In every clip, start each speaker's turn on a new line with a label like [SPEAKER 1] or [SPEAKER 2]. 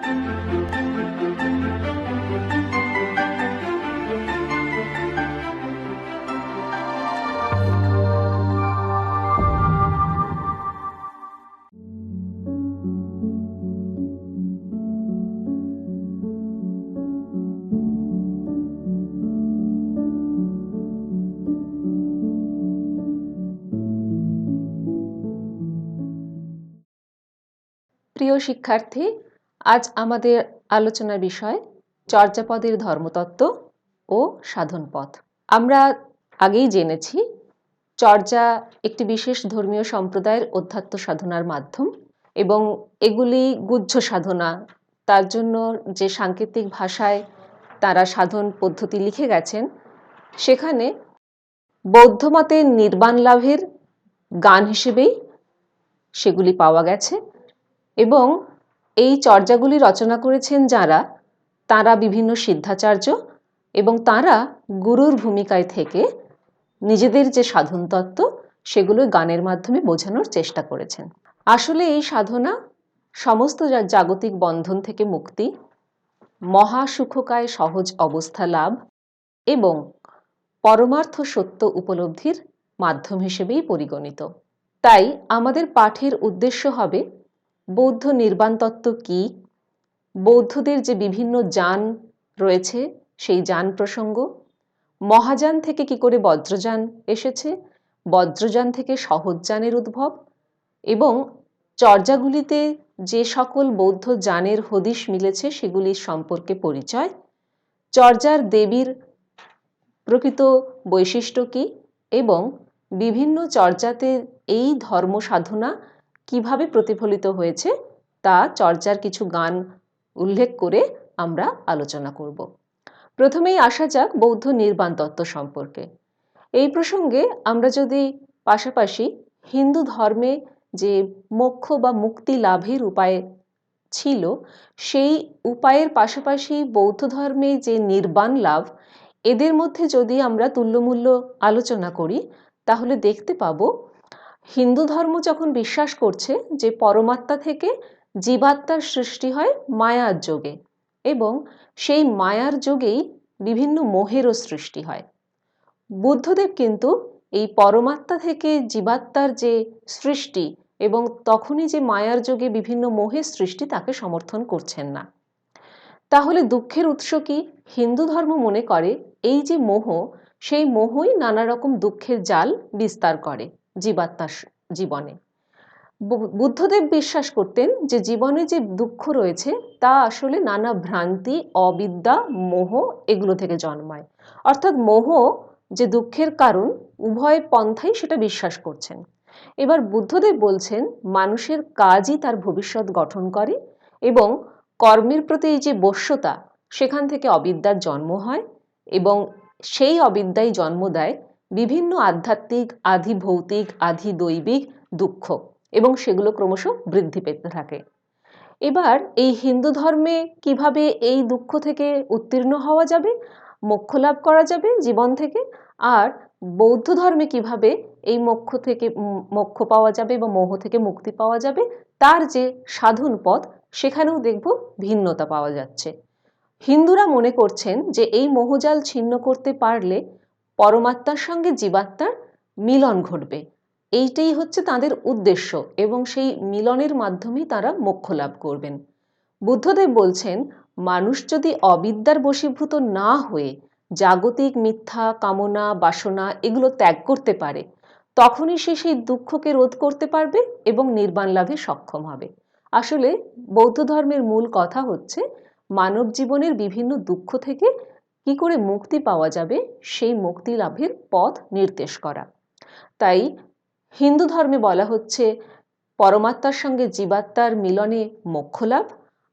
[SPEAKER 1] প্রিয় শিক্ষার্থী, আজ আমাদের আলোচনার বিষয় চর্যাপদের ধর্মতত্ত্ব ও সাধনপথ। আমরা আগেই জেনেছি চর্যা একটি বিশেষ ধর্মীয় সম্প্রদায়ের অধ্যাত্ম সাধনার মাধ্যম এবং এগুলি গুহ্য সাধনা। তার জন্য যে সাংকেতিক ভাষায় তারা সাধন পদ্ধতি লিখে গেছেন, সেখানে বৌদ্ধ মতে নির্বাণ লাভের গান হিসেবেই সেগুলি পাওয়া গেছে এবং এই চর্যাগুলি রচনা করেছেন যারা, তারা বিভিন্ন সিদ্ধাচার্য এবং তারা গুরুর ভূমিকায় থেকে নিজেদের যে সাধন তত্ত্ব সেগুলো গানের মাধ্যমে বোঝানোর চেষ্টা করেছেন। আসলে এই সাধনা সমস্ত জাগতিক বন্ধন থেকে মুক্তি, মহাসুখকায় সহজ অবস্থা লাভ এবং পরমার্থ সত্য উপলব্ধির মাধ্যম হিসেবেই পরিগণিত। তাই আমাদের পাঠের উদ্দেশ্য হবে বৌদ্ধ নির্বাণ তত্ত্ব কী, বৌদ্ধদের যে বিভিন্ন যান রয়েছে সেই যান প্রসঙ্গ, মহাযান থেকে কি করে বজ্রযান এসেছে, বজ্রযান থেকে সহজযানের উদ্ভব এবং চর্যাগুলিতে যে সকল বৌদ্ধ যানের হদিশ মিলেছে সেগুলির সম্পর্কে পরিচয়, চর্যার দেবীর প্রকৃত বৈশিষ্ট্য কী এবং বিভিন্ন চর্যাতে এই ধর্ম সাধনা কিভাবে প্রতিফলিত হয়েছে তা চর্যার কিছু গান উল্লেখ করে আমরা আলোচনা করব। প্রথমেই আসা যাক বৌদ্ধ নির্বাণ তত্ত্ব সম্পর্কে। এই প্রসঙ্গে আমরা যদি পাশাপাশি হিন্দু ধর্মে যে মোক্ষ বা মুক্তি লাভের উপায় ছিল সেই উপায়ের পাশাপাশি বৌদ্ধ ধর্মে যে নির্বাণ লাভ, এদের মধ্যে যদি আমরা তুল্যমূল্য আলোচনা করি তাহলে দেখতে পাবো হিন্দু ধর্ম যখন বিশ্বাস করছে যে পরমাত্মা থেকে জীবাত্মার সৃষ্টি হয় মায়ার যোগে এবং সেই মায়ার যোগেই বিভিন্ন মোহেরও সৃষ্টি হয়, বুদ্ধদেব কিন্তু এই পরমাত্মা থেকে জীবাত্মার যে সৃষ্টি এবং তখনই যে মায়ার যোগে বিভিন্ন মোহের সৃষ্টি তাকে সমর্থন করছেন না। তাহলে দুঃখের উৎস কি? হিন্দু ধর্ম মনে করে এই যে মোহ, সেই মোহই নানা রকম দুঃখের জাল বিস্তার করে জীবাত্মার জীবনে। বুদ্ধদেব বিশ্বাস করতেন যে জীবনে যে দুঃখ রয়েছে তা আসলে নানা ভ্রান্তি, অবিদ্যা, মোহ এগুলো থেকে জন্মায়। অর্থাৎ মোহ যে দুঃখের কারণ, উভয় পন্থাই সেটা বিশ্বাস করছেন। এবার বুদ্ধদেব বলছেন মানুষের কাজই তার ভবিষ্যৎ গঠন করে এবং কর্মের প্রতি এই যে বশ্যতা, সেখান থেকে অবিদ্যার জন্ম হয় এবং সেই অবিদ্যাই জন্ম দেয় বিভিন্ন আধ্যাত্মিক, আধি ভৌতিক, আধি দৈবিক দুঃখ এবং সেগুলো ক্রমশ বৃদ্ধি পেতে থাকে। এবার এই হিন্দু ধর্মে কিভাবে এই দুঃখ থেকে উত্তীর্ণ হওয়া যাবে, মোক্ষ লাভ করা যাবে জীবন থেকে, আর বৌদ্ধ ধর্মে কিভাবে এই মোক্ষ থেকে মোক্ষ পাওয়া যাবে বা মোহ থেকে মুক্তি পাওয়া যাবে, তার যে সাধন পথ সেখানেও দেখব ভিন্নতা পাওয়া যাচ্ছে। হিন্দুরা মনে করছেন যে এই মোহজাল ছিন্ন করতে পারলে পরমাত্মার সঙ্গে জীবাত্মার মিলন ঘটবে, এইটাই হচ্ছে তাদের উদ্দেশ্য এবং সেই মিলনের মাধ্যমেই তারা মোক্ষ লাভ করবেন। বুদ্ধদেব বলছেন মানুষ যদি অবিদ্যার বশীভূত না হয়ে জাগতিক মিথ্যা, কামনা, বাসনা এগুলো ত্যাগ করতে পারে, তখনই সে সেই দুঃখকে রোধ করতে পারবে এবং নির্বাণ লাভে সক্ষম হবে। আসলে বৌদ্ধ ধর্মের মূল কথা হচ্ছে মানব জীবনের বিভিন্ন দুঃখ থেকে কি করে মুক্তি পাওয়া যাবে সেই মুক্তি লাভের পথ নির্দেশ করা। তাই হিন্দু ধর্মে বলা হচ্ছে পরমাত্মার সঙ্গে জীবাত্মার মিলনে মোক্ষ লাভ,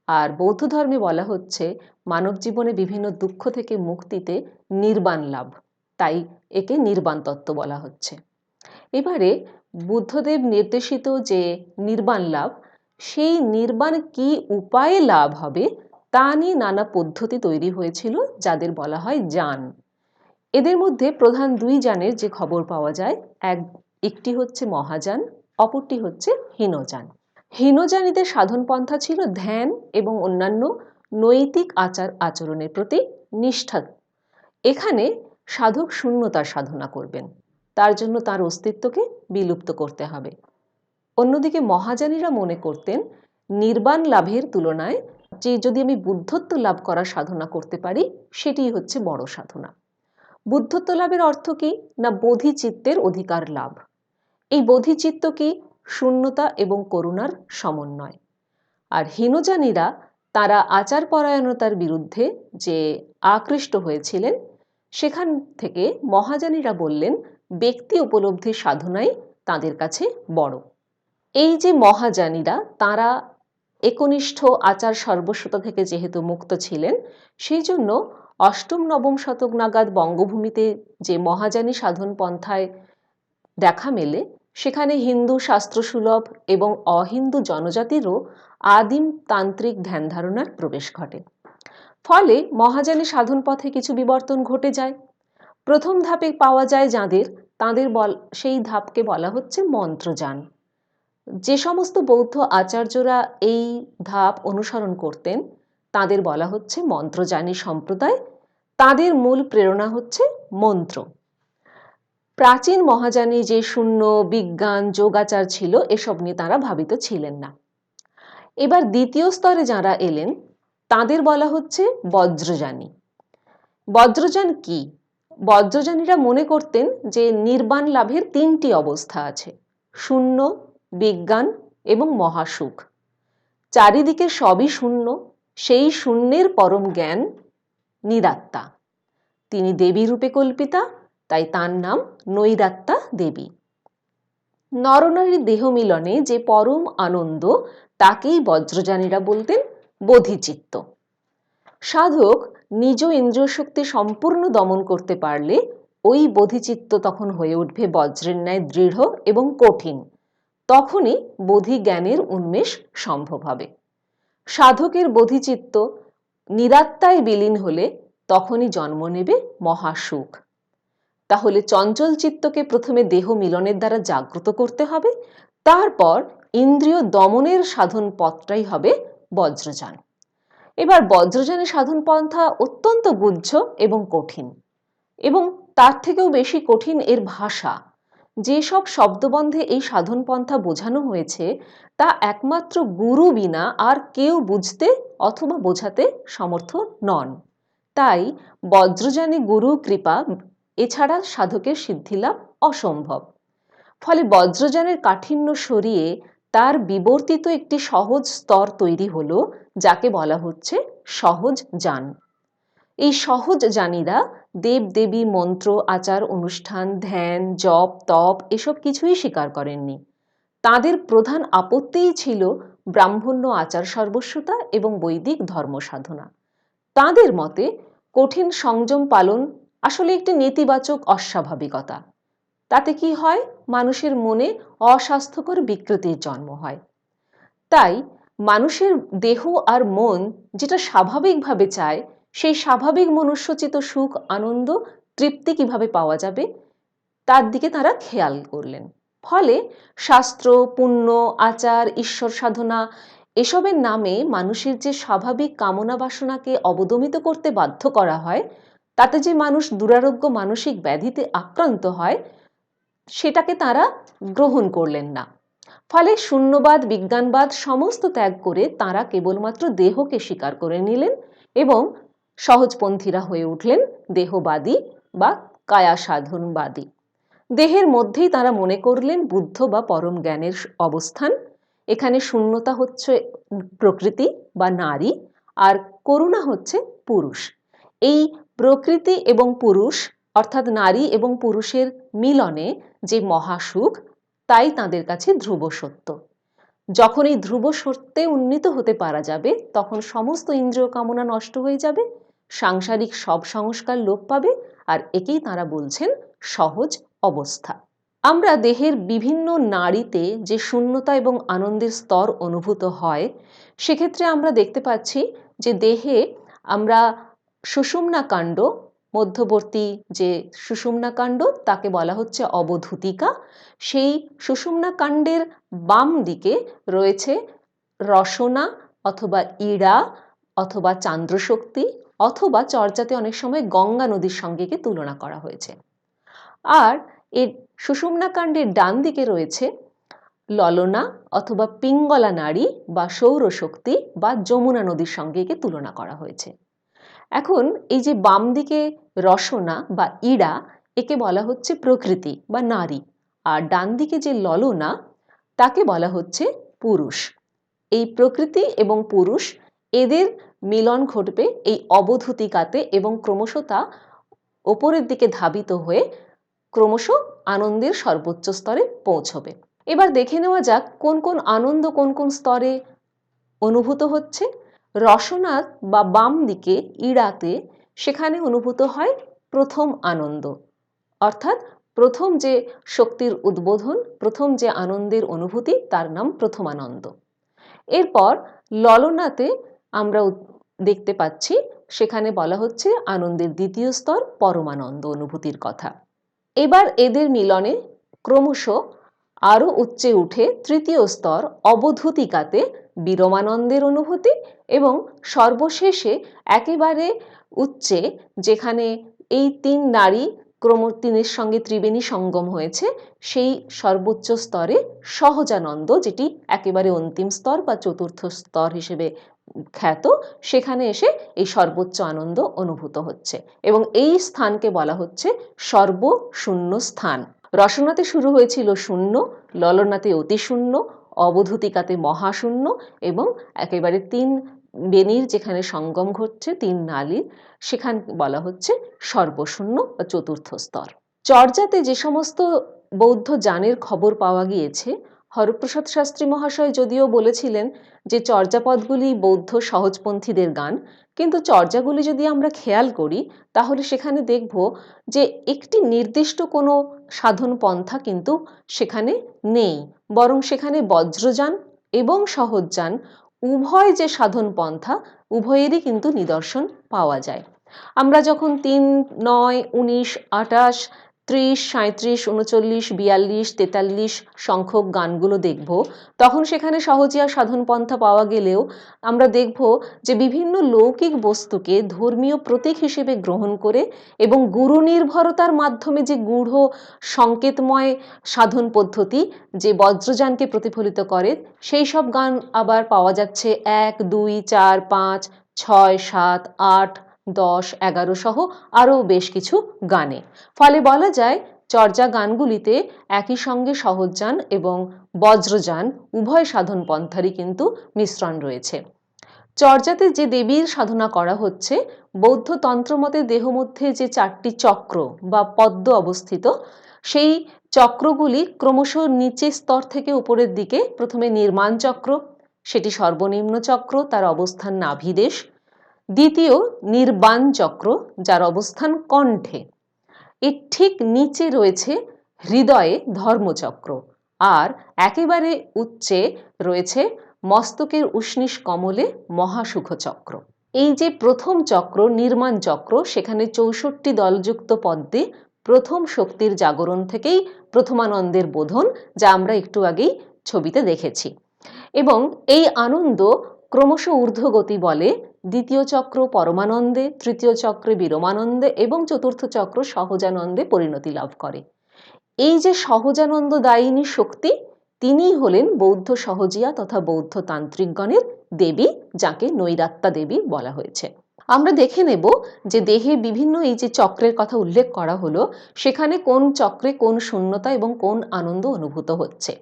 [SPEAKER 1] আর বৌদ্ধ ধর্মে বলা হচ্ছে মানব জীবনে বিভিন্ন দুঃখ থেকে মুক্তিতে নির্বাণ লাভ, তাই একে নির্বাণ তত্ত্ব বলা হচ্ছে। এবারে বুদ্ধদেব নির্দেশিত যে নির্বাণ লাভ, সেই নির্বাণ কি উপায়ে লাভ হবে তা নিয়ে নানা পদ্ধতি তৈরি হয়েছিল যাদের বলা হয় যান। এদের মধ্যে প্রধান দুই যানের যে খবর পাওয়া যায়, একটি হচ্ছে মহাযান, অপরটি হচ্ছে হীনযান। হীনযানীদের সাধনপন্থা ছিল ধ্যান এবং অন্যান্য নৈতিক আচার আচরণের প্রতি নিষ্ঠা। এখানে সাধক শূন্যতার সাধনা করবেন, তার জন্য তার অস্তিত্বকে বিলুপ্ত করতে হবে। অন্যদিকে মহাযানীরা মনে করতেন নির্বাণ লাভের তুলনায় যে যদি আমি বুদ্ধত্ব লাভ করার সাধনা করতে পারি সেটিই হচ্ছে বড় সাধনা। বুদ্ধত্ব লাভের অর্থ কি না বোধিচিত্তের অধিকার লাভ। এই বোধিচিত্ত কি শূন্যতা এবং করুণার সমন্বয়। আর হীনযানীরা তারা আচারপরায়ণতার বিরুদ্ধে যে আকৃষ্ট হয়েছিলেন, সেখান থেকে মহাযানীরা বললেন ব্যক্তি উপলব্ধির সাধনাই তাদের কাছে বড়। এই যে মহাযানীরা তারা একনিষ্ঠ আচার সর্বস্বতা থেকে যেহেতু মুক্ত ছিলেন, সেই জন্য অষ্টম নবম শতক নাগাদ বঙ্গভূমিতে যে মহাযানী সাধন পন্থায় দেখা মেলে, সেখানে হিন্দু শাস্ত্রসুলভ এবং অহিন্দু জনজাতিরও আদিম তান্ত্রিক ধ্যান ধারণার প্রবেশ ঘটে। ফলে মহাযানী সাধন পথে কিছু বিবর্তন ঘটে যায়। প্রথম ধাপে পাওয়া যায় যাঁদের, তাঁদের সেই ধাপকে বলা হচ্ছে মন্ত্রযান। যে সমস্ত বৌদ্ধ আচার্যরা এই ধাপ অনুসরণ করতেন তাদের বলা হচ্ছে মন্ত্রযানী সম্প্রদায়। তাদের মূল প্রেরণা হচ্ছে মন্ত্র। প্রাচীন মহাযানী যে শূন্য, বিজ্ঞান, যোগাচার ছিল, এসব নিয়ে তারা ভাবিত ছিলেন না। এবার দ্বিতীয় স্তরে যারা এলেন তাদের বলা হচ্ছে বজ্রযানী। বজ্রযান কি? বজ্রযানীরা মনে করতেন যে নির্বাণ লাভের তিনটি অবস্থা আছে, শূন্য, বিজ্ঞান এবং মহাসুখ। চারিদিকে সবই শূন্য, সেই শূন্যের পরম জ্ঞান নিরাত্মা। তিনি দেবী রূপে কল্পিতা, তাই তার নাম নৈরাত্মা দেবী। নরনারীর দেহ মিলনে যে পরম আনন্দ, তাকেই বজ্রযানীরা বলতেন বোধিচিত্ত। সাধক নিজ ইন্দ্রিয় শক্তি সম্পূর্ণ দমন করতে পারলে ওই বোধিচিত্ত তখন হয়ে উঠবে বজ্রের ন্যায় দৃঢ় এবং কঠিন। তখনই বোধি জ্ঞানের উন্মেষ সম্ভব হবে। সাধকের বোধিচিত্ত নিরাত্মায় বিলীন হলে তখনই জন্ম নেবে মহাসুখ। তাহলে চঞ্চল চিত্তকে প্রথমে দেহ মিলনের দ্বারা জাগ্রত করতে হবে, তারপর ইন্দ্রিয় দমনের সাধন পথটাই হবে বজ্রযান। এবার বজ্রযানের সাধন পন্থা অত্যন্ত গুহ্য এবং কঠিন, এবং তার থেকেও বেশি কঠিন এর ভাষা। যেসব শব্দবন্ধে এই সাধন পন্থা বোঝানো হয়েছে তা একমাত্র গুরু বিনা আর কেউ বুঝতে অথবা বোঝাতে সমর্থ নন। তাই বজ্রযানী গুরু কৃপা এছাড়া সাধকের সিদ্ধিলাভ অসম্ভব। ফলে বজ্রযানের কাঠিন্য সরিয়ে তার বিবর্তিত একটি সহজ স্তর তৈরি হলো, যাকে বলা হচ্ছে সহজ যান। এই সহজ যানীরা দেব দেবী, মন্ত্র, আচার অনুষ্ঠান, ধ্যান, জপ, তপ এসব কিছুই স্বীকার করেননি। তাদের প্রধান আপত্তিই ছিল ব্রাহ্মণ্য আচার সর্বস্বতা এবং বৈদিক ধর্ম সাধনা। তাদের মতে কঠিন সংযম পালন আসলে একটি নেতিবাচক অস্বাভাবিকতা। তাতে কি হয়? মানুষের মনে অস্বাস্থ্যকর বিকৃতির জন্ম হয়। তাই মানুষের দেহ আর মন যেটা স্বাভাবিকভাবে চায়, সেই স্বাভাবিক মনুষ্যচিত সুখ, আনন্দ, তৃপ্তি কিভাবে পাওয়া যাবে তার দিকে তারা খেয়াল করলেন। ফলে শাস্ত্র, পুণ্য, আচার, ঈশ্বর সাধনা এসবের নামে মানুষের যে স্বাভাবিক কামনা বাসনাকে অবদমিত করতে বাধ্য করা হয়, তাতে যে মানুষ দুরারোগ্য মানসিক ব্যাধিতে আক্রান্ত হয়, সেটাকে তারা গ্রহণ করলেন না। ফলে শূন্যবাদ, বিজ্ঞানবাদ সমস্ত ত্যাগ করে তারা কেবলমাত্র দেহকে স্বীকার করে নিলেন এবং সহজপন্থীরা হয়ে উঠলেন দেহবাদী বা কায়া সাধনবাদী। দেহের মধ্যেই তারা মনে করলেন বুদ্ধ বা পরম জ্ঞানের অবস্থান। এখানে শূন্যতা হচ্ছে প্রকৃতি বা নারী, আর করুণা হচ্ছে পুরুষ। এই প্রকৃতি এবং পুরুষ অর্থাৎ নারী এবং পুরুষের মিলনে যে মহাসুখ, তাই তাদের কাছে ধ্রুব সত্য। যখন এই ধ্রুব সত্যে উন্নীত হতে পারা যাবে, তখন সমস্ত ইন্দ্রিয় কামনা নষ্ট হয়ে যাবে, সাংসারিক সব সংস্কার লোপ পাবে, আর একেই তারা বলছেন সহজ অবস্থা। আমরা দেহের বিভিন্ন নাড়িতে যে শূন্যতা এবং আনন্দের স্তর অনুভূত হয়, সেক্ষেত্রে আমরা দেখতে পাচ্ছি যে দেহে আমরা সুষুম্না কাণ্ড মধ্যবর্তী যে সুষুম্না কাণ্ড তাকে বলা হচ্ছে অবধূতিকা। সেই সুষুম্না কাণ্ডের বাম দিকে রয়েছে রসনা অথবা ইড়া অথবা চান্দ্রশক্তি, অথবা চর্যাতে অনেক সময় গঙ্গা নদীর সঙ্গে তুলনা করা হয়েছে। আর এর সুষুম্না কাণ্ডের ডান দিকে রয়েছে ললনা অথবা পিঙ্গলা নারী বা সৌরশক্তি বা যমুনা নদীর সঙ্গে তুলনা করা হয়েছে। এখন এই যে বাম দিকে রসনা বা ইড়া, একে বলা হচ্ছে প্রকৃতি বা নারী, আর ডান দিকে যে ললনা তাকে বলা হচ্ছে পুরুষ। এই প্রকৃতি এবং পুরুষ এদের মিলন ঘটবে এই অবধূতিকাতে এবং ক্রমশ তা ওপরের দিকে ধাবিত হয়ে ক্রমশ আনন্দের সর্বোচ্চ স্তরে পৌঁছবে। এবার দেখে নেওয়া যাক কোন কোন আনন্দ কোন কোন স্তরে অনুভূত হচ্ছে। রসনা বা বাম দিকে ইড়াতে সেখানে অনুভূত হয় প্রথম আনন্দ, অর্থাৎ প্রথম যে শক্তির উদ্বোধন, প্রথম যে আনন্দের অনুভূতি তার নাম প্রথম আনন্দ। এরপর ললনাতে আমরা দেখতে পাচ্ছি সেখানে বলা হচ্ছে আনন্দের দ্বিতীয় স্তর পরমানন্দ অনুভূতির কথা। এবার এদের মিলনে ক্রমশ আরও উচ্চে উঠে তৃতীয় স্তর অবধূতিকাতে বিরমানন্দের অনুভূতি, এবং সর্বশেষে একেবারে উচ্চে যেখানে এই তিন নারী তিনের সঙ্গে ত্রিবেণী সঙ্গম হয়েছে সেই সর্বোচ্চ স্তরে সহজানন্দ, যেটি একেবারে অন্তিম স্তর বা চতুর্থ স্তর হিসেবে খ্যাত, সেখানে এসে এই সর্বোচ্চ আনন্দ অনুভূত হচ্ছে এবং এই স্থানকে বলা হচ্ছে সর্বশূন্য স্থান। রসনাতে শুরু হয়েছিল শূন্য, ললনাতে অতি শূন্য, অবধূতিকাতে মহাশূন্য এবং একেবারে তিন বেনির যেখানে সঙ্গম ঘটছে তিন নালীর, সেখানে বলা হচ্ছে সর্বশূন্য বা চতুর্থ স্তর। চর্যাতে যে সমস্ত বৌদ্ধ যানের খবর পাওয়া গিয়েছে, হরপ্রসাদ শাস্ত্রী মহাশয় যদিও বলেছিলেন যে চর্যাপদগুলি বৌদ্ধ সহজপন্থীদের গান, কিন্তু চর্যাগুলি যদি আমরা খেয়াল করি তাহলে সেখানে দেখব যে একটি নির্দিষ্ট কোনো সাধন পন্থা কিন্তু সেখানে নেই, বরং সেখানে বজ্রযান এবং সহজযান উভয় যে সাধন পন্থা উভয়েরই কিন্তু নিদর্শন পাওয়া যায়। আমরা যখন 3, 9, 19, 28, 30, 37, 39, 42, 43 সংখ্যক গানগুলো দেখব, তখন সেখানে সহজিয়া সাধন পন্থা পাওয়া গেলেও আমরা দেখব যে বিভিন্ন লৌকিক বস্তুকে ধর্মীয় প্রতীক হিসেবে গ্রহণ করে এবং গুরু নির্ভরতার মাধ্যমে যে গূঢ় সংকেতময় সাধন পদ্ধতি যে বজ্রযানকে প্রতিফলিত করে, সেই সব গান আবার পাওয়া যাচ্ছে 1, 2, 4, 5, 6, 7, 8, 10, 11 সহ আরও বেশ কিছু গানে। ফলে বলা যায় চর্যা গানগুলিতে একই সঙ্গে সহজযান এবং বজ্রযান উভয় সাধন পন্থারই কিন্তু মিশ্রণ রয়েছে। চর্যাতে যে দেবীর সাধনা করা হচ্ছে, বৌদ্ধ তন্ত্রমতে দেহ মধ্যে যে 4টি চক্র বা পদ্ম অবস্থিত, সেই চক্রগুলি ক্রমশ নিচের স্তর থেকে উপরের দিকে, প্রথমে নির্মাণ চক্র, সেটি সর্বনিম্ন চক্র, তার অবস্থান নাভিদেশ। দ্বিতীয় নির্বাণ চক্র, যার অবস্থান কণ্ঠে। এর ঠিক নিচে রয়েছে হৃদয়ে ধর্মচক্র, আর একেবারে উচ্চে রয়েছে মস্তকের উষ্ণিষ কমলে মহাসুখ চক্র। এই যে প্রথম চক্র নির্মাণ চক্র, সেখানে 64 দলযুক্ত পদ্মে প্রথম শক্তির জাগরণ থেকেই প্রথমানন্দের বোধন, যা আমরা একটু আগেই ছবিতে দেখেছি, এবং এই আনন্দ ক্রমশ ঊর্ধ্বগতি বলে দ্বিতীয় চক্র পরমানন্দে, তৃতীয় চক্রে বিরমানন্দে এবং চতুর্থ চক্র সহজানন্দে পরিণতি লাভ করে। এই যে সহজানন্দদায়িনী শক্তি, তিনিই হলেন বৌদ্ধ সহজিয়া তথা বৌদ্ধ তান্ত্রিকগণের দেবী, যাকে নৈরাত্তা দেবী বলা হয়েছে। আমরা দেখে নেব যে দেহে বিভিন্ন এই যে চক্রের কথা উল্লেখ করা হলো, সেখানে কোন চক্রে কোন শূন্যতা এবং কোন আনন্দ অনুভূত হচ্ছে।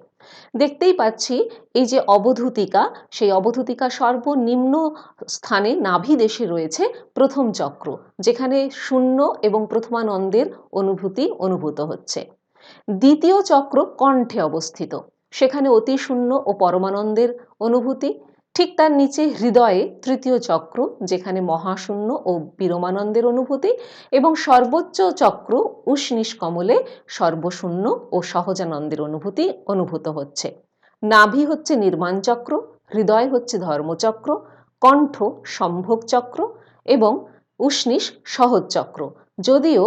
[SPEAKER 1] দেখতেই পাচ্ছি এই যে অবধূতিকা, সেই অবধূতিকা সর্বনিম্ন স্থানে নাভিদেশে রয়েছে প্রথম চক্র, যেখানে শূন্য এবং প্রথমানন্দের অনুভূতি অনুভূত হচ্ছে। দ্বিতীয় চক্র কণ্ঠে অবস্থিত, সেখানে অতি শূন্য ও পরমানন্দের অনুভূতি। ঠিক তার নিচে হৃদয়ে তৃতীয় চক্র, যেখানে মহাশূন্য ও বিরমানন্দের অনুভূতি, এবং সর্বোচ্চ চক্র উষ্ণিষ কমলে সর্বশূন্য ও সহজানন্দের অনুভূতি অনুভূত হচ্ছে। নাভি হচ্ছে নির্মাণ চক্র, হৃদয় হচ্ছে ধর্মচক্র, কণ্ঠ সম্ভোগ চক্র এবং উষ্ণিষ সহজ চক্র, যদিও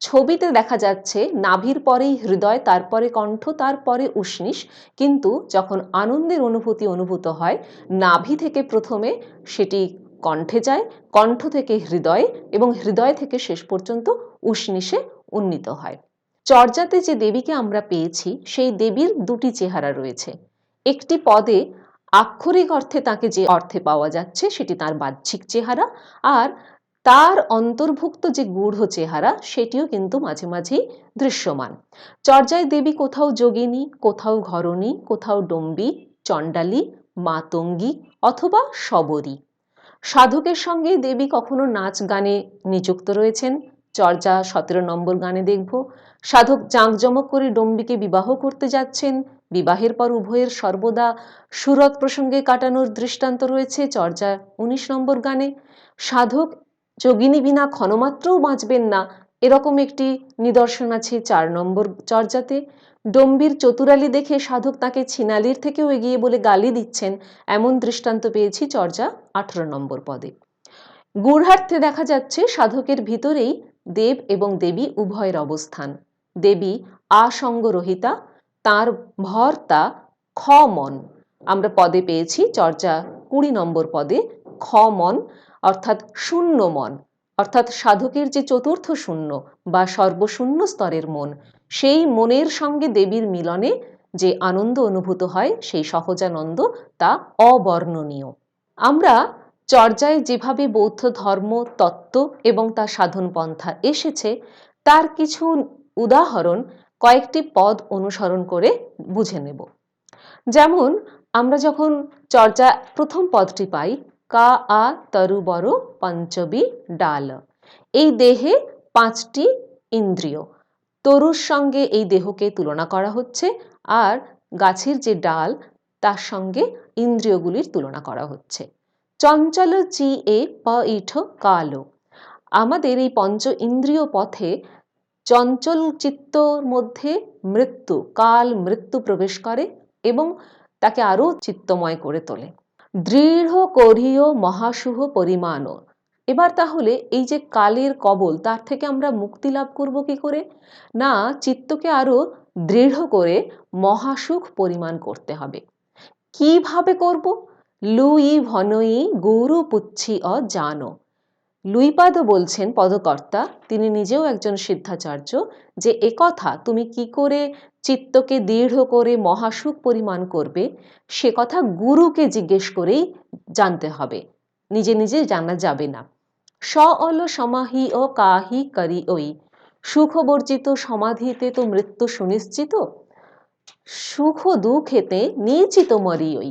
[SPEAKER 1] ছবিতে দেখা যাচ্ছে নাভির পরেই হৃদয়, তারপরে কণ্ঠ, তারপরে উষ্ণীষ, কিন্তু যখন আনন্দের অনুভূতি অনুভূত হয় নাভি থেকে প্রথমে সেটি কণ্ঠে যায়, কণ্ঠ থেকে হৃদয়ে এবং হৃদয় থেকে শেষ পর্যন্ত উষ্ণীষে উন্নীত হয়। চর্যাতে যে দেবীকে আমরা পেয়েছি সেই দেবীর দুটি চেহারা রয়েছে। একটি পদে আক্ষরিক অর্থে তাকে যে অর্থে পাওয়া যাচ্ছে সেটি তার বাহ্যিক চেহারা, আর তার অন্তর্ভুক্ত যে গূঢ় চেহারা সেটিও কিন্তু মাঝে মাঝেই দৃশ্যমান। চর্যায় দেবী কোথাও যোগিনী, কোথাও ঘরণী, কোথাও ডম্বী, চণ্ডালী, মাতঙ্গী অথবা শবরী। সাধকের সঙ্গে দেবী কখনো নাচ গানে নিযুক্ত রয়েছেন। চর্যা 17 নম্বর গানে দেখব সাধক জাঁকজমক করে ডম্বীকে বিবাহ করতে যাচ্ছেন। বিবাহের পর উভয়ের সর্বদা সুরত প্রসঙ্গে কাটানোর দৃষ্টান্ত রয়েছে চর্যা 19 নম্বর গানে। সাধক যোগিনী বিনা ক্ষণমাত্রও বাঁচবেন না, এরকম একটি নিদর্শন আছে 4 নম্বর চর্যাতে। ডম্বীর চতুরালি দেখে সাধক তাকে ছিনালির থেকেও এগিয়ে বলে গালি দিচ্ছেন, এমন দৃষ্টান্ত পেয়েছি চর্যা 18 নম্বর পদে। গূঢ়ার্থে দেখা যাচ্ছে সাধকের ভিতরেই দেব এবং দেবী উভয়ের অবস্থান। দেবী আসঙ্গরহিতা, তাঁর ভর্তা খ মন। আমরা পদে পেয়েছি চর্যা 20 নম্বর পদে খ মন, অর্থাৎ শূন্য মন, অর্থাৎ সাধকের যে চতুর্থ শূন্য বা সর্বশূন্য স্তরের মন, সেই মনের সঙ্গে দেবীর মিলনে যে আনন্দ অনুভূত হয় সেই সহজানন্দ তা অবর্ণনীয়। আমরা চর্যায় যেভাবে বৌদ্ধ ধর্ম তত্ত্ব এবং তার সাধন পন্থা এসেছে তার কিছু উদাহরণ কয়েকটি পদ অনুসরণ করে বুঝে নেব। যেমন আমরা যখন চর্যা প্রথম পদটি পাই, কা আ তরু বড় পঞ্চবী ডাল, এই দেহে 5টি ইন্দ্রিয়, তরুর সঙ্গে এই দেহকে তুলনা করা হচ্ছে, আর গাছের যে ডাল তার সঙ্গে ইন্দ্রিয়গুলির তুলনা করা হচ্ছে। চঞ্চল চি এ প ইঠ কালো, আমাদের এই পঞ্চ ইন্দ্রিয় পথে চঞ্চল চিত্তর মধ্যে মৃত্যু, কাল মৃত্যু প্রবেশ করে এবং তাকে আরো চিত্তময় করে তোলে। দৃঢ় করিও মহাশুভ পরিমাণ, এবার তাহলে এই যে কালের কবল তার থেকে আমরা মুক্তি লাভ করব কি করে? না, চিত্তকে আরো দৃঢ় করে মহাসুখ পরিমাণ করতে হবে। কিভাবে করব? লুই ভনই গৌর পুচ্ছি অ জানো। লুইপাদ বলছেন পদকর্তা, তিনি নিজেও একজন সিদ্ধাচার্য, যে একথা তুমি কি করে চিত্তকে দৃঢ় করে মহাসুখ পরিমাণ করবে সে কথা গুরুকে জিজ্ঞেস করেই জানতে হবে, নিজে নিজে জানা যাবে না। স অল সমাহি ও কাহি করি ওই, সুখ বর্জিত সমাধিতে তো মৃত্যু সুনিশ্চিত, সুখ দুঃখেতে নিশ্চিত মরি ওই।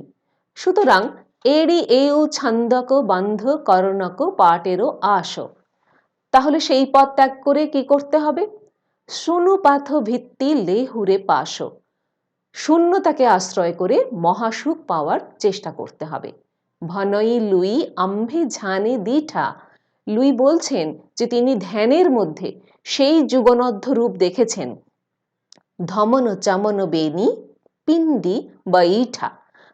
[SPEAKER 1] সুতরাং এড়ি এও ছন্দক বন্ধ করণক পাটেরও আশ, তাহলে সেই পথ ত্যাগ করে কি করতে হবে? শূন্যপাথ ভিত্তি লেহুরে পাশ, শূন্যতাকে আশ্রয় করে মহাসুখ পাওয়ার চেষ্টা করতে হবে। ভনই লুই আম্ভে ঝানে দিঠা, লুই বলছেন যে তিনি ধ্যানের মধ্যে সেই যুগনদ্ধ রূপ দেখেছেন। ধমন চমন বেনি পিণ্ডি বৈঠা,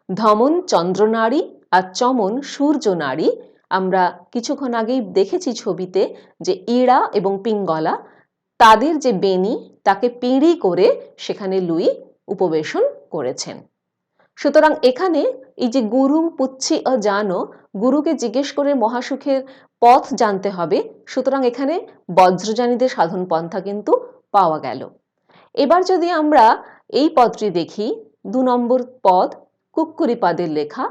[SPEAKER 1] ধমন চন্দ্রনাড়ী আর চমন সূর্য নাড়ী। আমরা কিছুক্ষণ আগেই দেখেছি ছবিতে যে ইড়া এবং পিঙ্গলা, তাদের যে বেনি তাকে পিঁড়ি করে সেখানে লুই উপবেশন করেছেন। সুতরাং এখানে এই যে গুরু পুচ্ছি ও জানো, গুরুকে জিজ্ঞেস করে মহাসুখের পথ জানতে হবে, সুতরাং এখানে বজ্রযানীদের সাধন পন্থা কিন্তু পাওয়া গেল। এবার যদি আমরা এই পদটি দেখি, 2 নম্বর পদ কুক্কুরিপাদের লেখা,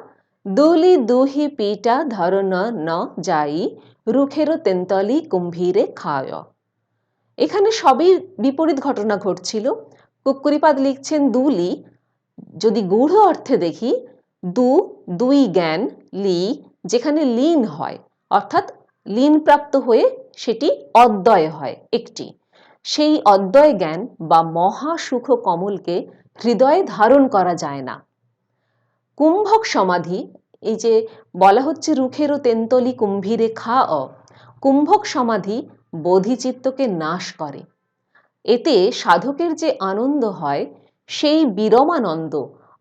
[SPEAKER 1] দুলি দুহি পিটা ধরন ন যাই, রুখেরও তেন্তলি কুম্ভীরে খায়। এখানে সবই বিপরীত ঘটনা ঘটছিল। কুক্কুরিপাদ লিখছেন দুলি, যদি গূঢ় অর্থে দেখি দুই জ্ঞান, লি যেখানে লীন হয়, অর্থাৎ লীন প্রাপ্ত হয়ে সেটি অদ্বয় হয় একটি, সেই অদ্বয় জ্ঞান বা মহাসুখ কমলকে হৃদয়ে ধারণ করা যায় না। কুম্ভক সমাধি, এই যে বলা হচ্ছে রুখেরও তেন্তলি কুম্ভীরে খা, কুম্ভক সমাধি বোধিচিত্তকে নাশ করে। এতে সাধকের যে আনন্দ হয় সেই বিরমানন্দ,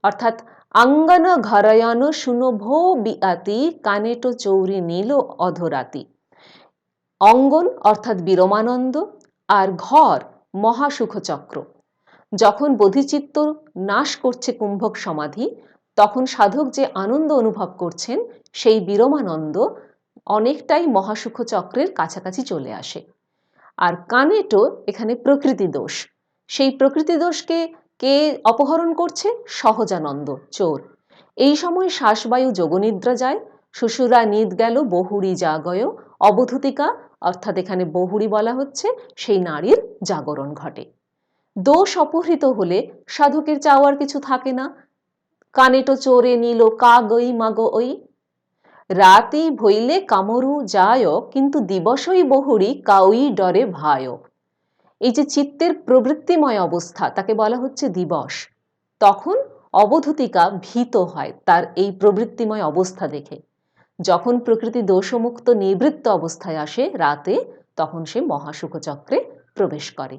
[SPEAKER 1] অর্থাৎ আঙ্গন ঘরয়ান শুনভো বিআতি কানেটো চৌরি নীল অধরাতি, অঙ্গন অর্থাৎ বিরমানন্দ, আর ঘর মহাসুখচক্র। যখন বোধিচিত্ত নাশ করছে কুম্ভক সমাধি, তখন সাধক যে আনন্দ অনুভব করছেন সেই বিরমানন্দ অনেকটাই মহাসুখ চক্রের কাছাকাছি চলে আসে। আর কানেটো এখানে প্রকৃতি দোষ। সেই প্রকৃতি দোষকে কে অপহরণ করছে? সহজানন্দ, চোর। এই সময় শ্বাসবায়ু যোগনিদ্রা যায়, শ্বশুরা নিদ গেল বহুরি জাগয়, অবধূতিকা অর্থাৎ এখানে বহুরি বলা হচ্ছে সেই নারীর জাগরণ ঘটে। দোষ অপহৃত হলে সাধকের চাওয়ার কিছু থাকে না। কানেটো চোরে নিল কা গই মাগো ওই, রাতেই ভইলে কামরু যায়, কিন্তু দিবসই বহুরি কাউই ডরে ভায়। এই যে চিত্তের প্রবৃত্তিময় অবস্থা তাকে বলা হচ্ছে দিবস। তখন অবধূতিকা ভীত হয় তার এই প্রবৃত্তিময় অবস্থা দেখে। যখন প্রকৃতি দোষমুক্ত নিবৃত্ত অবস্থায় আসে রাতে, তখন সে মহাসুখ চক্রে প্রবেশ করে।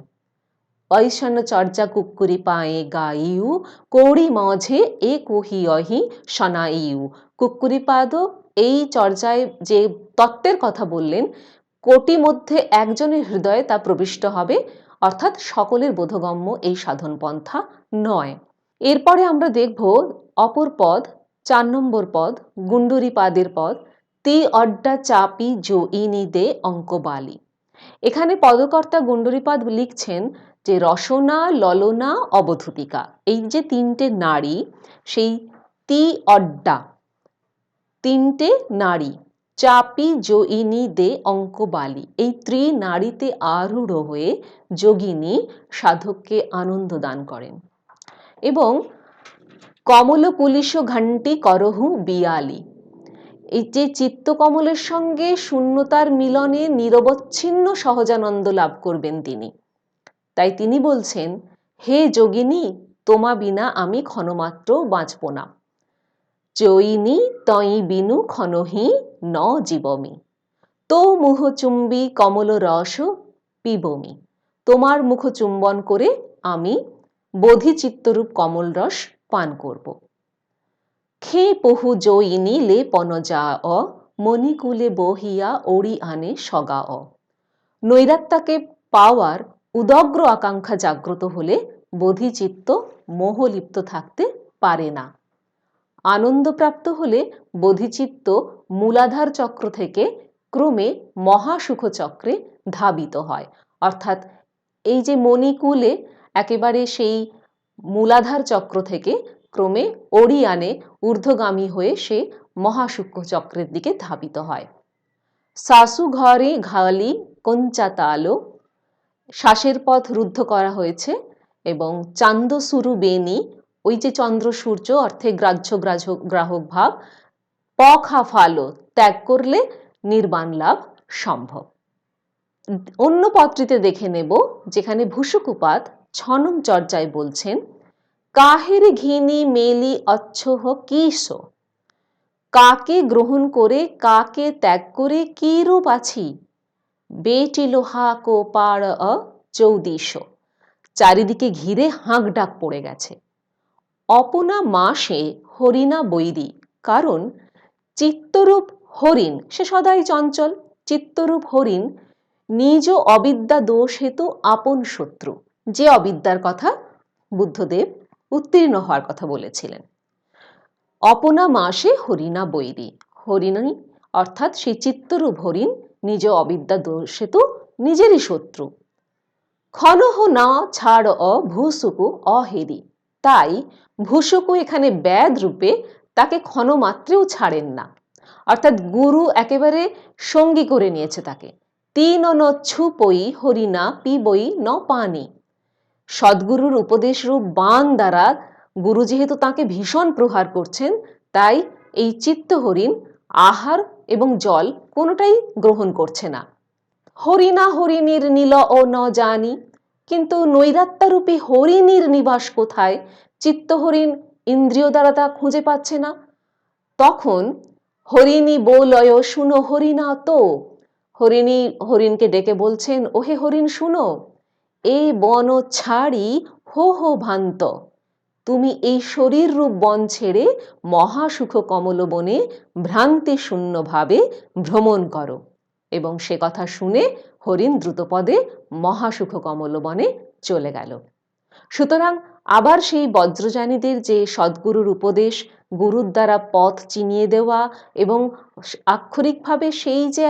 [SPEAKER 1] ঐশন্য চর্যা কুক্কুরি পায়ে গাইউ, কৌড়ি মঝে এ কুহি অহি সনাইউ। কুক্কুরিপাদ এই চর্যায় যে তত্ত্বের কথা বললেন, কোটি মধ্যে একজনের হৃদয়ে তা প্রবিষ্ট হবে, অর্থাৎ সকলের বোধগম্য এই সাধন পন্থা নয়। এরপরে আমরা দেখব অপর পদ, 4 নম্বর পদ, গুণ্ডুরিপাদের পদ, তি অড্ডা চাপি জো ইনি দে অঙ্কবালি। এখানে পদকর্তা গুণ্ডুরিপাদ লিখছেন যে রসনা, ললনা, অবধূতিকা এই যে তিনটে নারী, সেই তি অড্ডা তিনটে নারী, চাপি যোগিনী দে অঙ্কবালি, এই নারীতে আরূঢ় হয়ে যোগিনী সাধককে আনন্দ দান করেন। এবং কমল কুলিশ ঘণ্টি করহু বিয়ালি, এই যে চিত্তকমলের সঙ্গে শূন্যতার মিলনে নিরবচ্ছিন্ন সহজানন্দ লাভ করবেন তিনি। তাই তিনি বলছেন, হে যোগিনী, তোমা বিনা আমি ক্ষণমাত্র বাঁচব না। চৈনি তই বিনু ক্ষণহি ন জীবমি, তো মুখচুম্বী কমল রস পিবমি। তোমার মুখ চুম্বন করে আমি বোধিচিত্তরূপ কমল রস পান করব। খে পহু জয়িনী লে পনজা অ, মণিকুলে বহিয়া ওড়ি আনে সগা অ। নৈরাত্যাকে পাওয়ার উদগ্র আকাঙ্ক্ষা জাগ্রত হলে বোধিচিত্ত মোহলিপ্ত থাকতে পারে না। আনন্দপ্রাপ্ত হলে বোধিচিত্ত মূলাধার চক্র থেকে ক্রমে মহাসুখ চক্রে ধাবিত হয়। অর্থাৎ এই যে মণিকুলে একেবারে সেই মূলাধার চক্র থেকে ক্রমে ওড়িয়ানে ঊর্ধ্বগামী হয়ে সে মহাসুখ চক্রের দিকে ধাবিত হয়। শাশু ঘরে ঘালি কঞ্চাতালো, শ্বাসের পথ রুদ্ধ করা হয়েছে। এবং চান্দসুরু বেনি, ওই যে চন্দ্র সূর্য অর্থে গ্রাহ্য গ্রাহক ভাব, পখা ফালো, ত্যাগ করলে নির্বাণ লাভ সম্ভব। অন্য পত্রিতে দেখে নেব, যেখানে ভূসুকুপাত 6 নং চর্যায় বলছেন, কাহের ঘিনি মেলি অচ্ছহ কিস, কাকে গ্রহণ করে কাকে ত্যাগ করে কি রূপ আছি, বেটি লোহা কো পাড় অ চৌদিশ। চারিদিকে ঘিরে হাঁক ডাক পড়ে গেছে। অপনা মাসে হরিণা বৈরী, কারণ চিত্তরূপ হরিণ সে সদাই চঞ্চল। চিত্তরূপ হরিণ নিজ অবিদ্যা দোষ হেতু আপন শত্রু, যে অবিদ্যার কথা বুদ্ধদেব উত্তীর্ণ হওয়ার কথা বলেছিলেন। অপনা মাসে হরিণা বৈরী, হরিণী অর্থাৎ সেই চিত্তরূপ হরিণ নিজ অবিদ্যা দোষ হেতু নিজেরই শত্রু। ক্ষণহ না ছাড় অ ভূসুকু অহেরি, তাই ভূসুকু এখানে ব্যাদ রূপে তাকে ক্ষণমাত্রেও ছাড়েন না। অর্থাৎ গুরু একেবারে সঙ্গী করে নিয়েছে তাকে। তিন ন ছুপই হরিণা পিবই ন পানি, সদ্গুরুর উপদেশ রূপ বাণ দ্বারা গুরু যেহেতু তাকে ভীষণ প্রহার করছেন, তাই এই চিত্ত হরিণ আহার এবং জল কোনোটাই গ্রহণ করছে না। হরিণা হরিণীর নীল ও ন জানি, কিন্তু নৈরাত্যারূপী হরিণীর নিবাস কোথায় চিত্ত হরিণ ইন্দ্রিয় দ্বারা তা খুঁজে পাচ্ছে না। তখন হরিণী বোলয় শুনো হরিণা তো, হরিণী হরিণকে ডেকে বলছেন, ওহে হরিণ শুনো, এই বন ছাড়ি হো হো ভান্ত, তুমি এই শরীর রূপ বন ছেড়ে মহাসুখ কমল বনে ভ্রান্তি শূন্য ভাবে ভ্রমণ করো। এবং সে কথা শুনে হরিণ দ্রুতপদে মহাসুখ কমলবনে চলে গেল। সুতরাং আবার সেই বজ্রযানীদের যে সদ্গুরুর উপদেশ, গুরুর দ্বারা পথ চিনিয়ে দেওয়া এবং আক্ষরিকভাবে সেই যে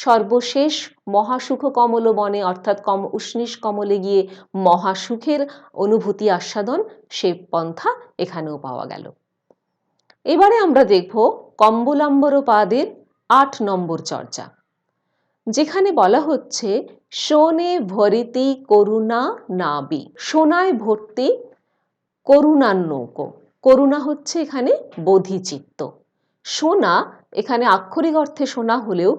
[SPEAKER 1] সর্বশেষ মহাসুখ কমলবনে অর্থাৎ উষ্ণিস কমলে গিয়ে মহাসুখের অনুভূতি আস্বাদন, সে পন্থা এখানেও পাওয়া গেল। এবারে আমরা দেখব কম্বলাম্বরপাদের 8 নম্বর চর্চা, যেখানে বলা হচ্ছে সোনে ভরিতি করুণা নাবি। সোনায় ভর্তি করুণার নৌকো। করুণা হচ্ছে এখানে বোধিচিত্ত। সোনা এখানে আক্ষরিক অর্থে সোনা হলেও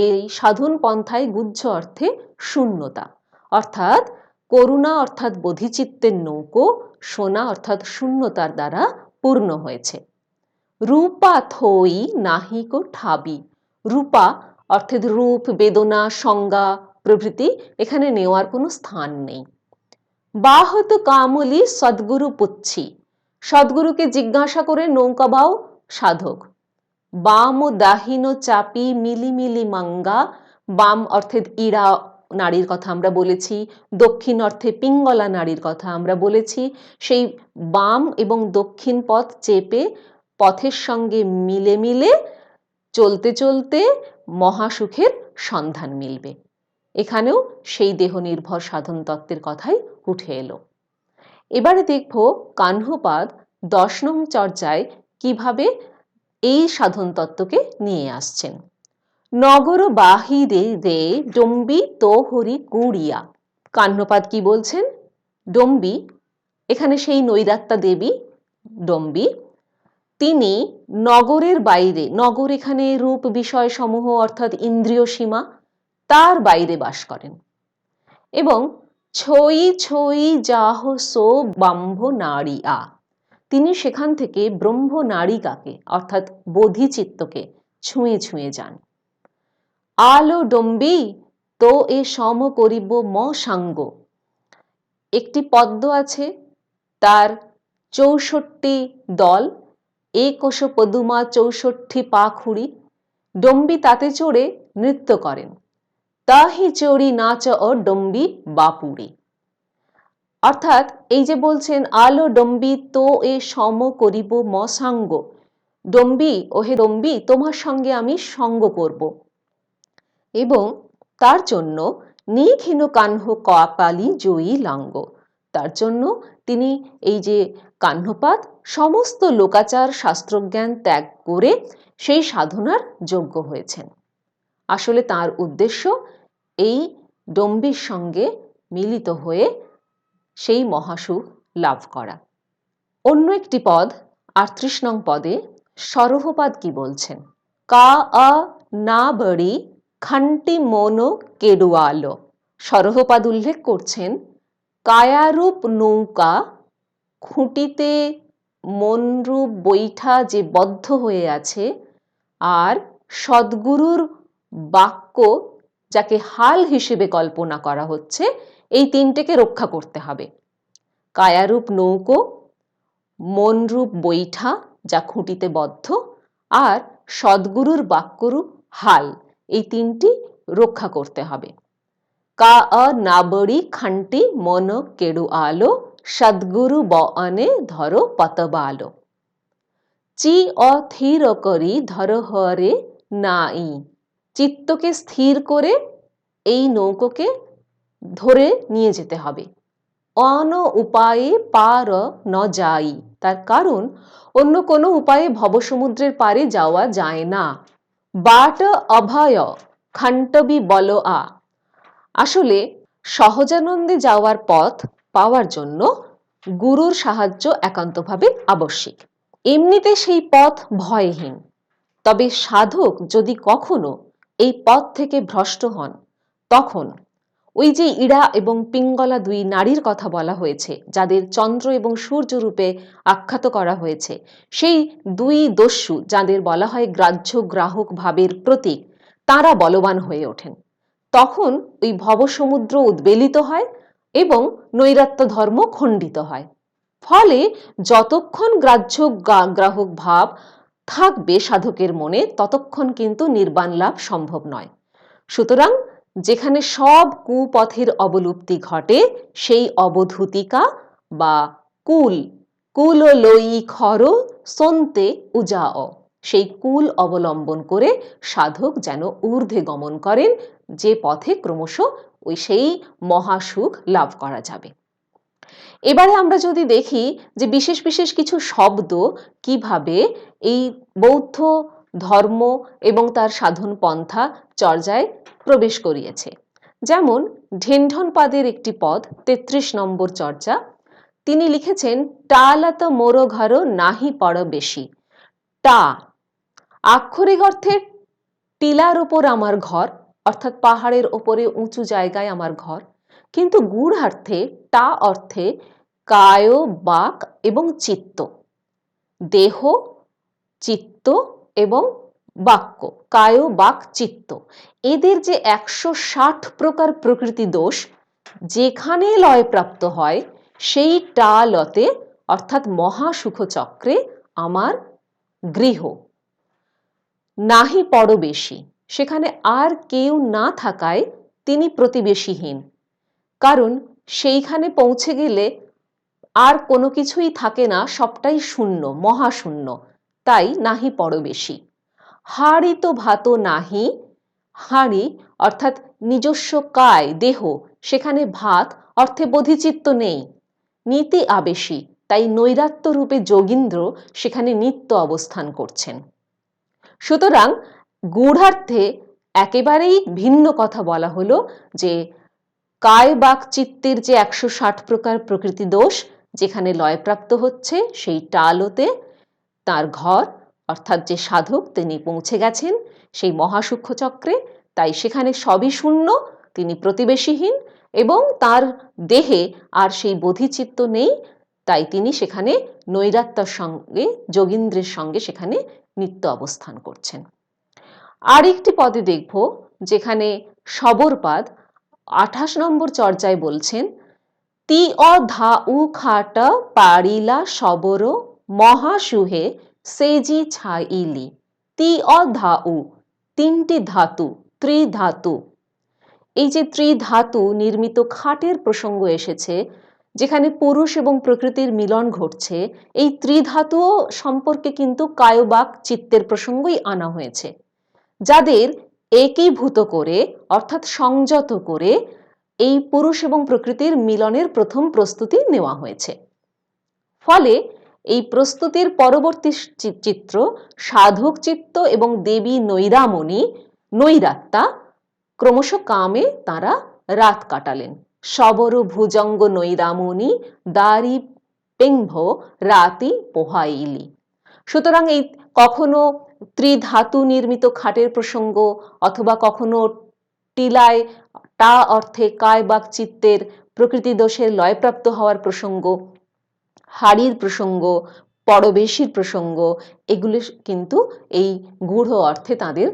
[SPEAKER 1] এই সাধন পন্থায় গুহ্য অর্থে শূন্যতা, অর্থাৎ করুণা অর্থাৎ বোধিচিত্তের নৌকো সোনা অর্থাৎ শূন্যতার দ্বারা পূর্ণ হয়েছে। রূপা থই নাহিকো ঠাবি। রূপা অর্থাৎ রূপ, বেদনা, সংজ্ঞা প্রভৃতি এখানে নেওয়ার কোনো স্থান নেই। বাহত কামলি সদ্গুরু পুচ্ছি। সদ্গুরুকে জিজ্ঞাসা করে নৌকা বাও সাধক। বাম দাহিন চাপি মিলিমিলি মাঙ্গা। বাম অর্থে ইড়া নারীর কথা আমরা বলেছি, দক্ষিণ অর্থে পিঙ্গলা নারীর কথা আমরা বলেছি। সেই বাম এবং দক্ষিণ পথ চেপে পথের সঙ্গে মিলে মিলে চলতে চলতে মহাসুখের সন্ধান মিলবে। এখানেও সেই দেহ নির্ভর সাধন তত্ত্বের কথাই উঠে এলো। এবারে দেখব কাহ্নপাদ 10 নং চর্যায় কিভাবে এই সাধন তত্ত্বকে নিয়ে আসছেন। নগর বাহিরে রে ডম্বি তো হরি কুড়িয়া। কাহ্নপাদ কি বলছেন? ডম্বি এখানে সেই নৈরাত্তা দেবী ডম্বি, তিনি নগরের বাইরে, নগর এখানে রূপ বিষয় সমূহ অর্থাৎ ইন্দ্রিয় সীমা, তার বাইরে বাস করেন এবং ছই ছই যাহ সো ব্রহ্ম নাড়িয়া। তিনি সেখান থেকে ব্রহ্ম নাড়িকাকে অর্থাৎ বোধিচিত্তকে ছুঁয়ে ছুঁয়ে যান। আলো ডম্বি তো এ সম করিব ম সাঙ্গ। একটি পদ্ম আছে, তার 64 দল, একোশ পদুমা 64 পা খুঁড়ি। ডম্বি তাতে চড়ে নৃত্য করেন। তাহি চড়ি নাচ ও ডম্বি বাপুরি। অর্থাৎ এই যে বলছেন আলো ডম্বি তো এ সম করিব ম সাঙ্গ। ডম্বি, ওহে ডম্বি, তোমার সঙ্গে আমি সঙ্গ করব। এবং তার জন্য নিখিন কাহ্ন কপালি জয়ী লাঙ্গ। তার জন্য তিনি এই যে কাহ্নপাদ সমস্ত লোকাচার শাস্ত্রজ্ঞান ত্যাগ করে সেই সাধনার যোগ্য হয়েছেন। আসলে তার উদ্দেশ্য এই ডম্বির সঙ্গে মিলিত হয়ে সেই মহাসুখ লাভ করা। অন্য একটি পদ 38 নং পদে সরহপাদ কি বলছেন? কা আ না বড়ি খান্টি মনো কেডুয়ালো। সরহপাদ উল্লেখ করছেন কায়ারূপ নৌকা খুঁটিতে মনরূপ বৈঠা যে বদ্ধ হয়ে আছে, আর সদ্গুরুর বাক্য যাকে হাল হিসেবে কল্পনা করা হচ্ছে, এই তিনটেকে রক্ষা করতে হবে। কায়ারূপ নৌকো, মনরূপ বৈঠা যা খুঁটিতে বদ্ধ, আর সদ্গুরুর বাক্যরূপ হাল, এই তিনটি রক্ষা করতে হবে। কা আ নাবড়ি খান্টি মন কেড়ু আলো সদ্গুরু বনে ধরো পতবালো। চি অথির করি ধর হরে নাই। চিত্তকে স্থির করে এই নৌকোকে ধরে নিয়ে যেতে হবে। অন উপায়ে পার ন যাই। তার কারণ অন্য কোনো উপায়ে ভবসমুদ্রের পারে যাওয়া যায় না। বাট অভয় খান্টবি বল আ। আসলে সহজানন্দে যাওয়ার পথ পাওয়ার জন্য গুরুর সাহায্য একান্তভাবে আবশ্যিক। এমনিতে সেই পথ ভয়হীন, তবে সাধক যদি কখনো এই পথ থেকে ভ্রষ্ট হন, তখন ওই যে ইড়া এবং পিঙ্গলা দুই নারীর কথা বলা হয়েছে, যাদের চন্দ্র এবং সূর্য রূপে আখ্যাত করা হয়েছে, সেই দুই দস্যু যাদের বলা হয় গ্রাহ্য গ্রাহক ভাবের প্রতীক, তারা বলবান হয়ে ওঠেন। তখন ওই ভবসমুদ্র উদ্বেলিত হয় এবং নৈরাত্য ধর্ম খণ্ডিত হয়। ফলে যতক্ষণ গ্রাহ্য গ্রাহক ভাব থাকবে সাধকের মনে, ততক্ষণ কিন্তু নির্বাণ লাভ সম্ভব নয়। সুতরাং যেখানে সব কুপথের অবলুপ্তি ঘটে সেই অবধূতিকা বা কুল লই খর সন্তে উজাও, সেই কুল অবলম্বন করে সাধক যেন ঊর্ধ্বে গমন করেন, যে পথে ক্রমশ সেই মহাসুখ লাভ করা যাবে। এবারে আমরা যদি দেখি যে বিশেষ বিশেষ কিছু শব্দ কিভাবে এই বৌদ্ধ ধর্ম এবং তার সাধন পন্থা চর্যায় প্রবেশ করিয়েছে। যেমন ঢেনঢনপাদের একটি পদ ৩৩ নম্বর চর্যা, তিনি লিখেছেন টালাত মোরো ঘর নাহি পড় বেশি। টা আক্ষরিক অর্থে টিলার ওপর আমার ঘর, অর্থাৎ পাহাড়ের ওপরে উঁচু জায়গায় আমার ঘর, কিন্তু গূঢ়ার্থে টা অর্থে কায় বাক এবং চিত্ত, দেহ চিত্ত এবং বাক্য, কায় বাক চিত্ত, এদের যে ১৬০ প্রকার প্রকৃতি দোষ যেখানে লয়প্রাপ্ত হয় সেই টালতে অর্থাৎ মহাসুখ চক্রে আমার গৃহ। নাহি পরবেশী, সেখানে আর কেউ না থাকায় তিনি প্রতিবেশীহীন, কারণ সেইখানে পৌঁছে গেলে আর কোনো কিছুই থাকে না, সবটাই শূন্য, মহাশূন্য, তাই নাহি পরবেশী। হাড়ি তো ভাত নাহি, হাড়ি অর্থাৎ নিজস্ব কায় দেহ, সেখানে ভাত অর্থে বোধিচিত্ত নেই। নীতি আবেশী, তাই নৈরাত্য রূপে যোগীন্দ্র সেখানে নিত্য অবস্থান করছেন। সুতরাং গূঢ়ার্থে একেবারেই ভিন্ন কথা বলা হলো, যে কায় বাক চিত্তের যে ১৬০ প্রকার প্রকৃতি দোষ যেখানে লয়প্রাপ্ত হচ্ছে সেই টালতে তার ঘর, অর্থাৎ যে সাধক তিনি পৌঁছে গেছেন সেই মহাসূক্ষ্ম চক্রে, তাই সেখানে সবই শূন্য, তিনি প্রতিবেশীহীন এবং তার দেহে আর সেই বোধিচিত্ত নেই, তাই তিনি সেখানে নৈরাত্যের সঙ্গে যোগীন্দ্রের সঙ্গে সেখানে নিত্য অবস্থান করছেন। আরেকটি পদে দেখব যেখানে শবরপাদ ২৮ নম্বর চর্যায় বলছেন তি অধাউ খাট পারিলা শবর মহাসুহে সেজি ছাইলি। তি অধাউ, তিনটি ধাতু, ত্রিধাতু, এই যে ত্রিধাতু নির্মিত খাটের প্রসঙ্গ এসেছে যেখানে পুরুষ এবং প্রকৃতির মিলন ঘটছে, এই ত্রিধাতুও সম্পর্কে কিন্তু কায়বাক চিত্তের প্রসঙ্গই আনা হয়েছে, যাদের একীভূত করে অর্থাৎ সংযত করে এই পুরুষ এবং প্রকৃতির মিলনের প্রথম প্রস্তুতি নেওয়া হয়েছে। ফলে এই প্রস্তুতির পরবর্তী চিত্র সাধক চিত্ত এবং দেবী নৈরামণি নৈরাত্তা ক্রমশ কামে তারা রাত কাটালেন। শবর ভুজঙ্গ নৈরামণি দারি পেংভ রাতি পোহাইলি। সুতরাং এই কখনো ত্রিধাতু নির্মিত খাটের প্রসঙ্গ, অথবা কখনো টিলায় টা অর্থে কায় বাক চিত্তের প্রকৃতি দোষের লয়প্রাপ্ত হওয়ার প্রসঙ্গ, হাড়ির প্রসঙ্গ, পরবেশীর প্রসঙ্গ, এগুলি কিন্তু এই গূঢ় অর্থে তাদের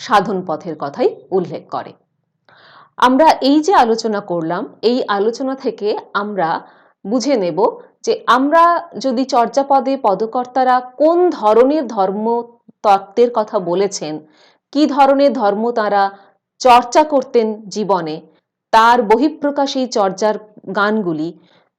[SPEAKER 1] সাধন পথের কথাই উল্লেখ করে। আমরা এই যে আলোচনা করলাম, এই আলোচনা থেকে আমরা বুঝে নেব যে আমরা যদি চর্যাপদে পদকর্তারা কোন ধরনের ধর্ম তত্ত্বের কথা বলেছেন, কি ধরনের ধর্ম তারা চর্চা করতেন জীবনে, তার বহিঃপ্রকাশ এই চর্যার গানগুলি,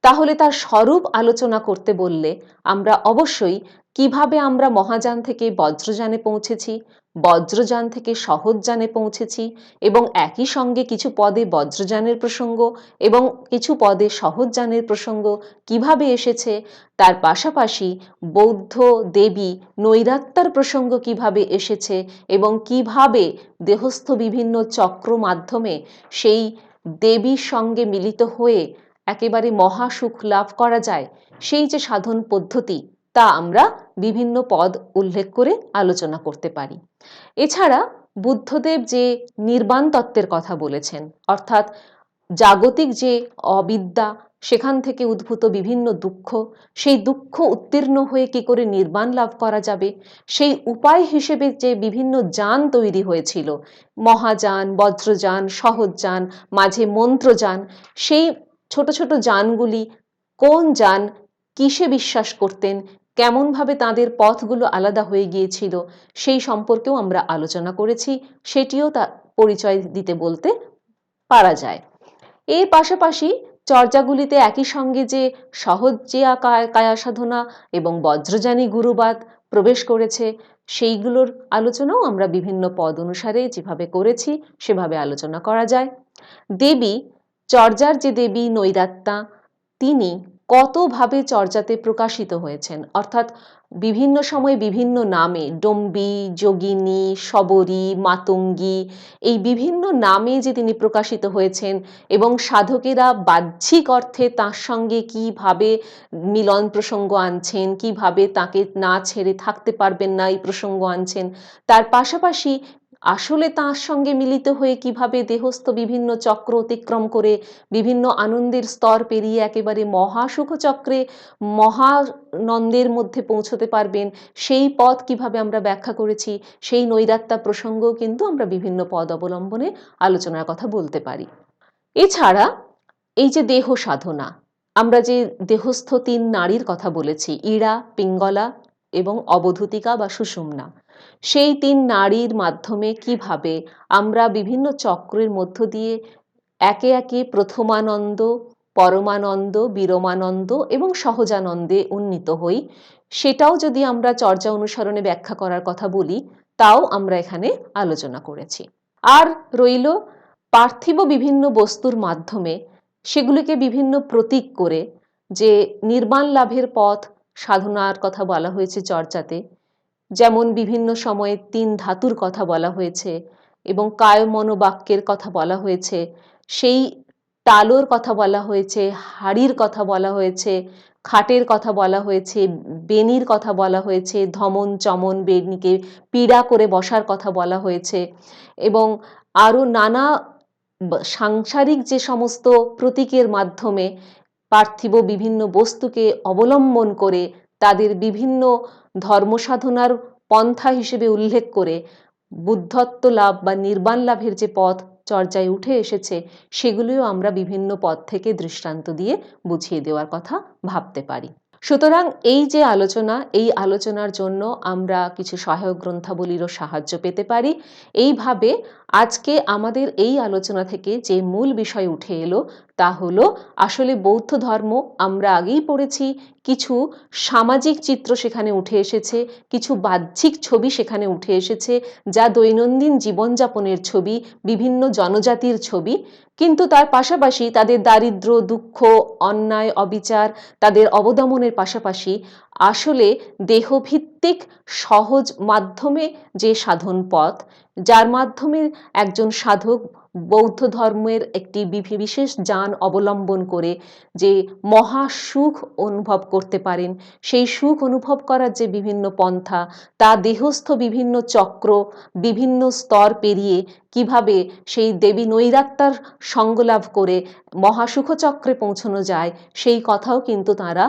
[SPEAKER 1] তাহলে তার স্বরূপ আলোচনা করতে বললে আমরা অবশ্যই কিভাবে আমরা মহাযান থেকে বজ্রযানে পৌঁছেছি, বজ্রযান থেকে সহজযানে পৌঁছেছি, এবং একই সঙ্গে কিছু পদে বজ্রযানের প্রসঙ্গ এবং কিছু পদে সহজযানের প্রসঙ্গ কিভাবে এসেছে, তার পাশাপাশি বৌদ্ধ দেবী নৈরাত্যার প্রসঙ্গ কিভাবে এসেছে এবং কিভাবে দেহস্থ বিভিন্ন চক্র মাধ্যমে সেই দেবীর সঙ্গে মিলিত হয়ে একেবারে মহাসুখ লাভ করা যায়, সেই যে সাধন পদ্ধতি তা আমরা বিভিন্ন পদ উল্লেখ করে আলোচনা করতে পারি। এছাড়া বুদ্ধদেব যে নির্বাণ তত্ত্বের কথা বলেছেন, অর্থাৎ জাগতিক যে অবিদ্যা, সেখান থেকে উদ্ভূত বিভিন্ন দুঃখ, সেই দুঃখ উত্তীর্ণ হয়ে কি করে নির্বাণ লাভ করা যাবে, সেই উপায় হিসেবে যে বিভিন্ন যান তৈরি হয়েছিল, মহাযান, বজ্রযান, সহজযান, মাঝে মন্ত্রযান, সেই ছোট ছোট যানগুলি কোন যান কিসে বিশ্বাস করতেন, কেমনভাবে তাদের পথগুলো আলাদা হয়ে গিয়েছিল সেই সম্পর্কেও আমরা আলোচনা করেছি, সেটিও তা পরিচয় দিতে বলতে পারা যায়। এর পাশাপাশি চর্যাগুলিতে একই সঙ্গে যে সহজ্জিয়া কায়া সাধনা এবং বজ্রযানী গুরুবাদ প্রবেশ করেছে সেইগুলোর আলোচনাও আমরা বিভিন্ন পদ অনুসারে যেভাবে করেছি সেভাবে আলোচনা করা যায়। দেবী, চর্যার যে দেবী নৈরাত্যা, তিনি কতভাবে চর্যাতে প্রকাশিত হয়েছেন, অর্থাৎ বিভিন্ন সময় বিভিন্ন নামে, ডম্বী, যোগিনী, শবরী, মাতঙ্গী, এই বিভিন্ন নামে যে তিনি প্রকাশিত হয়েছেন এবং সাধকেরা বাহ্যিক অর্থে তাঁর সঙ্গে কিভাবে মিলন প্রসঙ্গ আনছেন, কিভাবে তাকে না ছেড়ে থাকতে পারবেন না এই প্রসঙ্গ আনছেন, তার পাশাপাশি আসলে তাঁর সঙ্গে মিলিত হয়ে কিভাবে দেহস্থ বিভিন্ন চক্র অতিক্রম করে বিভিন্ন আনন্দের স্তর পেরিয়ে একেবারে মহাসুখ চক্রে মহানন্দের মধ্যে পৌঁছতে পারবেন, সেই পথ কিভাবে আমরা ব্যাখ্যা করেছি, সেই নৈরাত্যা প্রসঙ্গও কিন্তু আমরা বিভিন্ন পদ অবলম্বনে আলোচনার কথা বলতে পারি। এছাড়া এই যে দেহ সাধনা, আমরা যে দেহস্থ 3 নারীর কথা বলেছি, ইড়া, পিঙ্গলা এবং অবধূতিকা বা সুষুম্না, সেই 3 নারীর মাধ্যমে কিভাবে আমরা বিভিন্ন চক্রের মধ্য দিয়ে একে একে প্রথমানন্দ, পরমানন্দ, বিরমানন্দ এবং সহজানন্দে উন্নীত হই, সেটাও যদি আমরা চর্যা অনুসরণে ব্যাখ্যা করার কথা বলি তাও আমরা এখানে আলোচনা করেছি। আর রইল পার্থিব বিভিন্ন বস্তুর মাধ্যমে সেগুলিকে বিভিন্ন প্রতীক করে যে নির্বাণ লাভের পথ সাধনার কথা বলা হয়েছে চর্যাতে, যেমন বিভিন্ন সময়ে 3 ধাতুর কথা বলা হয়েছে এবং কায় মনোবাক্যের কথা বলা হয়েছে, সেই তালোর কথা বলা হয়েছে, হাড়ির কথা বলা হয়েছে, খাটের কথা বলা হয়েছে, বেনির কথা বলা হয়েছে, ধমন চমন বেনিকে পীড়া করে বসার কথা বলা হয়েছে এবং আরও নানা সাংসারিক যে সমস্ত প্রতীকের মাধ্যমে পার্থিব বিভিন্ন বস্তুকে অবলম্বন করে তাদের বিভিন্ন ধর্মসাধনার পন্থা হিসেবে উল্লেখ করে বুদ্ধত্ব লাভ বা নির্বাণ লাভের যে পথ চর্যায় উঠে এসেছে সেগুলিও আমরা বিভিন্ন পথ থেকে দৃষ্টান্ত দিয়ে বুঝিয়ে দেওয়ার কথা ভাবতে পারি। সুতরাং এই যে আলোচনা, এই আলোচনার জন্য আমরা কিছু সহায়ক গ্রন্থাবলীরও সাহায্য পেতে পারি। এইভাবে আজকে আমাদের এই আলোচনা থেকে যে মূল বিষয় উঠে এলো তা হলো আসলে বৌদ্ধ ধর্ম, আমরা আগেই পড়েছি, কিছু সামাজিক চিত্র সেখানে উঠে এসেছে, কিছু বাহ্যিক ছবি সেখানে উঠে এসেছে যা দৈনন্দিন জীবনযাপনের ছবি, বিভিন্ন জনজাতির ছবি, কিন্তু তার পাশাপাশি তাদের দারিদ্র্য, দুঃখ, অন্যায়, অবিচার, তাদের অবদমনের পাশাপাশি আসলে দেহভিত্তিক সহজ মাধ্যমে যে সাধন পথ, যার মাধ্যমে একজন সাধক বৌদ্ধ ধর্মের একটি বিশেষ যান অবলম্বন করে যে মহা সুখ অনুভব করতে পারেন, সেই সুখ অনুভব করার যে বিভিন্ন পন্থা, তা দেহস্থ বিভিন্ন চক্র, বিভিন্ন স্তর পেরিয়ে কিভাবে সেই দেবী নৈরাত্যার সঙ্গলাভ করে মহাসুখ চক্রে পৌঁছানো যায় সেই কথাও কিন্তু তাঁরা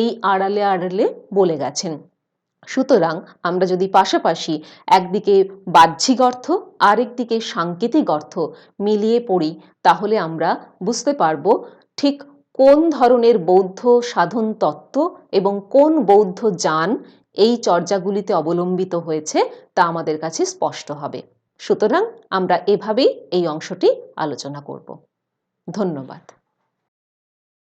[SPEAKER 1] এই আড়ালে আড়ালে বলে গেছেন। সুতরাং আমরা যদি পাশাপাশি একদিকে বাহ্যিক অর্থ আরেকদিকে সাংকেতিক অর্থ মিলিয়ে পড়ি তাহলে আমরা বুঝতে পারব ঠিক কোন ধরনের বৌদ্ধ সাধন তত্ত্ব এবং কোন বৌদ্ধ যান এই চর্যাগুলিতে অবলম্বিত হয়েছে তা আমাদের কাছে স্পষ্ট হবে। সুতরাং আমরা এভাবেই এই অংশটি আলোচনা করব। ধন্যবাদ।